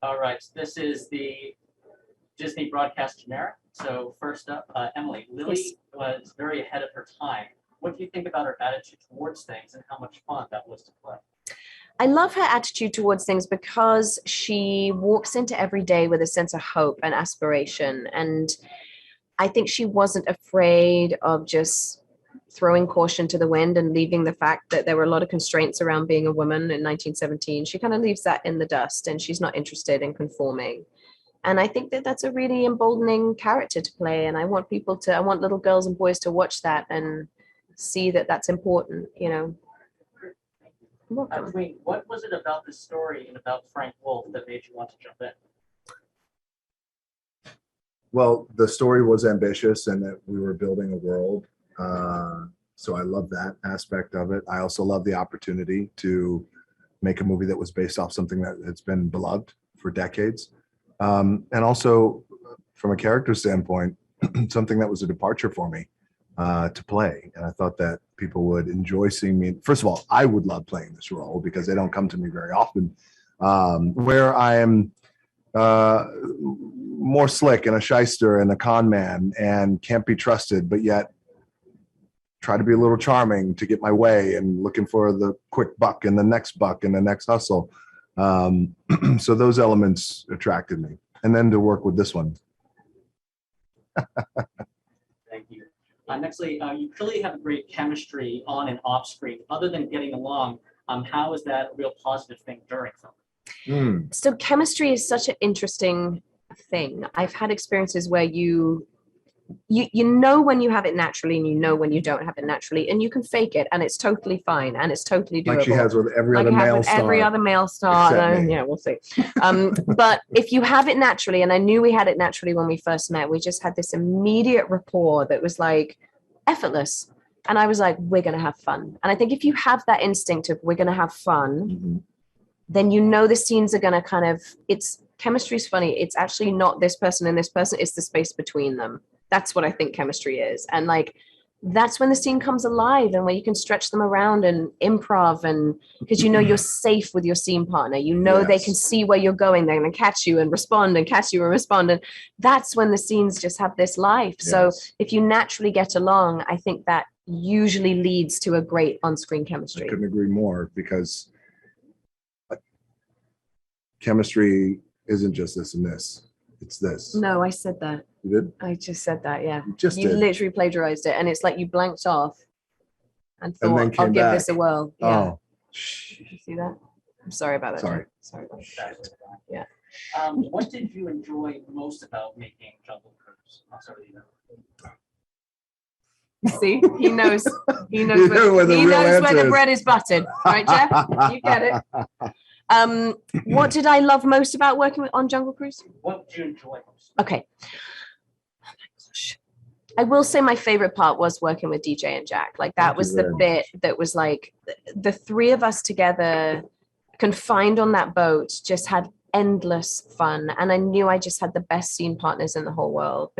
All right, so this is the Disney broadcast generic. So first up, Emily, Lily Yes. was very ahead of her time. What do you think about her attitude towards things and how much fun that was to play? I love her attitude towards things because she walks into every day with a sense of hope and aspiration. And I think she wasn't afraid of just throwing caution to the wind and leaving the fact that there were a lot of constraints around being a woman in 1917. She kind of leaves that in the dust and she's not interested in conforming. And I think that that's a really emboldening character to play. And I want I want little girls and boys to watch that and see that that's important, you know. Welcome. Dwayne, what was it about this story and about Frank Wolf that made you want to jump in? Well, the story was ambitious and that we were building a world. So I love that aspect of it. I also love the opportunity to make a movie that was based off something that has been beloved for decades. And also from a character standpoint, something that was a departure for me to play. And I thought that people would enjoy seeing me. First of all, I would love playing this role because they don't come to me very often, where I am more slick and a shyster and a con man and can't be trusted, but yet try to be a little charming to get my way and looking for the quick buck and the next hustle. So those elements attracted me. And then to work with this one. Thank you. Nextly, you clearly have a great chemistry on and off screen. Other than getting along, how is that a real positive thing during film? So chemistry is such an interesting thing. I've had experiences where you know when you have it naturally and you know when you don't have it naturally, and you can fake it and it's totally fine and it's totally doable. Like she has with every other male star. Every other male star. Yeah, we'll see. But if you have it naturally, and I knew we had it naturally when we first met, we just had this immediate rapport that was like effortless. And I was like, we're going to have fun. And I think if you have that instinct of we're going to have fun, then you know the scenes are going to kind of, chemistry is funny. It's actually not this person and this person. It's the space between them. That's what I think chemistry is. And like, that's when the scene comes alive and where you can stretch them around and improv, and because you know you're safe with your scene partner, you know they can see where you're going, they're going to catch you and respond and catch you and respond. And that's when the scenes just have this life. So if you naturally get along, I think that usually leads to a great on-screen chemistry. I couldn't agree more, because chemistry isn't just this and this. It's this. No, I said that. You did? I just said that, yeah. You literally plagiarized it, and it's like you blanked off and thought, then I'll give back. this a whirl. Yeah. Oh. You see that? I'm sorry about that. Sorry. About that. Yeah. What did you enjoy most about making Jungle Cruise? I'm sorry, See, he knows where the bread is buttered. Right, Jeff? You get it. What did I love most about working on Jungle Cruise? What did you enjoy most? Okay. Oh my gosh. I will say my favorite part was working with DJ and Jack. Like that was the bit that was like the three of us together confined on that boat just had endless fun. And I knew I just had the best scene partners in the whole world,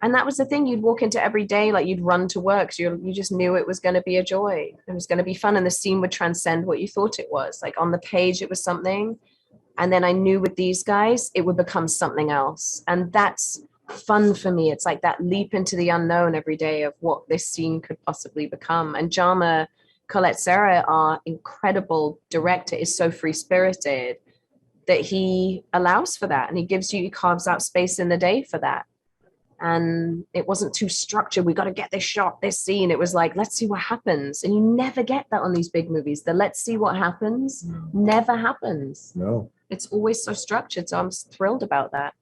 and that was the thing, you'd walk into every day, like you'd run to work. So you just knew it was going to be a joy. It was going to be fun. And the scene would transcend what you thought it was. Like on the page, it was something. And then I knew with these guys, it would become something else. And that's fun for me. It's like that leap into the unknown every day of what this scene could possibly become. And Jama Colette Serra, our incredible director, is so free-spirited that he allows for that. And he carves out space in the day for that. And it wasn't too structured. We got to get this shot, this scene. It was like, let's see what happens. And you never get that on these big movies. The let's see what happens never happens. No. It's always so structured. So I'm thrilled about that.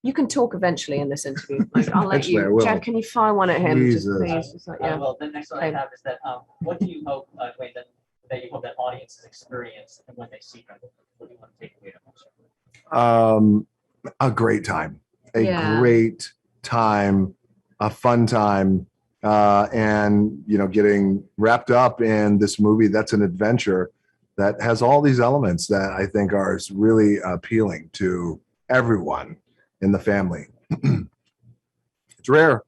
You can talk eventually in this interview. Like, I'll let you. Chad, can you fire one at him? Jesus. Just like, yeah. Well, the next one I have is that what do you hope, Dwayne, that you hope that audiences experience when they see Jungle? What do you want to take away from this? A great time. Great time, a fun time, and getting wrapped up in this movie that's an adventure that has all these elements that I think are really appealing to everyone in the family. It's rare,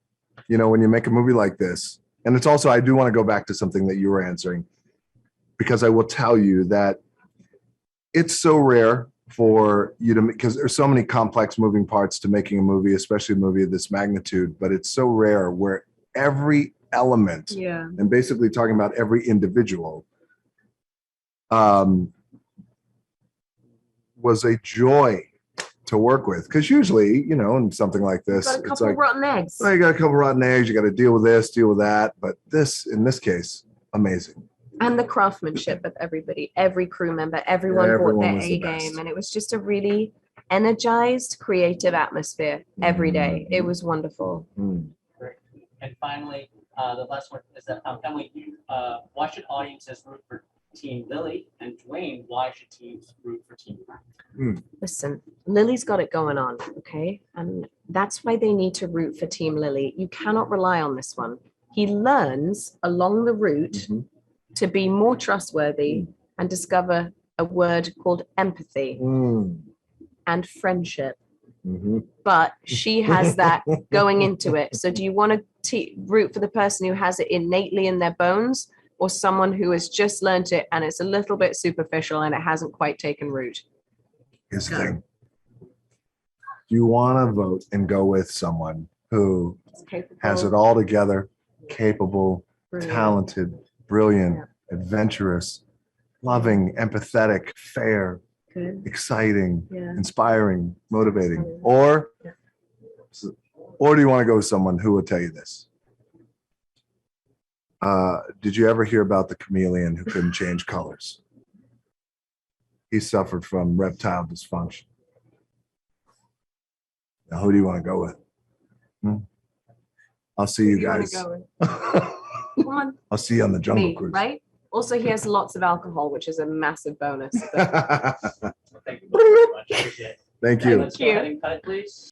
when you make a movie like this. And it's also, I do want to go back to something that you were answering, because I will tell you that it's so rare for you to, because there's so many complex moving parts to making a movie, especially a movie of this magnitude, but it's so rare where every element, Yeah. and basically talking about every individual, was a joy to work with. Because usually, you know, in something like this, Got a it's couple like, rotten eggs. oh, you got a couple rotten eggs, you got to deal with this, deal with that. But this, in this case, amazing. And the craftsmanship of everybody, every crew member, everyone brought Everyone their was the A best. game. And it was just a really energized, creative atmosphere every day. It was wonderful. Mm. Great. And finally, the last one is that Emily, why should audiences root for Team Lily? And Dwayne, why should teams root for Team Matt? Listen, Lily's got it going on, okay? And that's why they need to root for Team Lily. You cannot rely on this one. He learns along the route Mhm. to be more trustworthy and discover a word called empathy Mm. and friendship. Mhm. But she has that going into it. So do you want to root for the person who has it innately in their bones, or someone who has just learned it and it's a little bit superficial and it hasn't quite taken root? Here's the thing. You want to vote and go with someone who It's capable, has it all together, capable, brilliant. talented, brilliant, Yeah. adventurous, loving, empathetic, fair, Good. exciting, Yeah. inspiring, motivating. Yeah. Or do you want to go with someone who will tell you this? Did you ever hear about the chameleon who couldn't change colors? He suffered from reptile dysfunction. Now, who do you want to go with? I'll see you Who do wanna guys. go with? Come on, I'll see you on the Jungle me, Cruise. right? Also, he has lots of alcohol, which is a massive bonus. Thank you both very much. Appreciate it. Thank Okay, you. let's go ahead and cut it, please.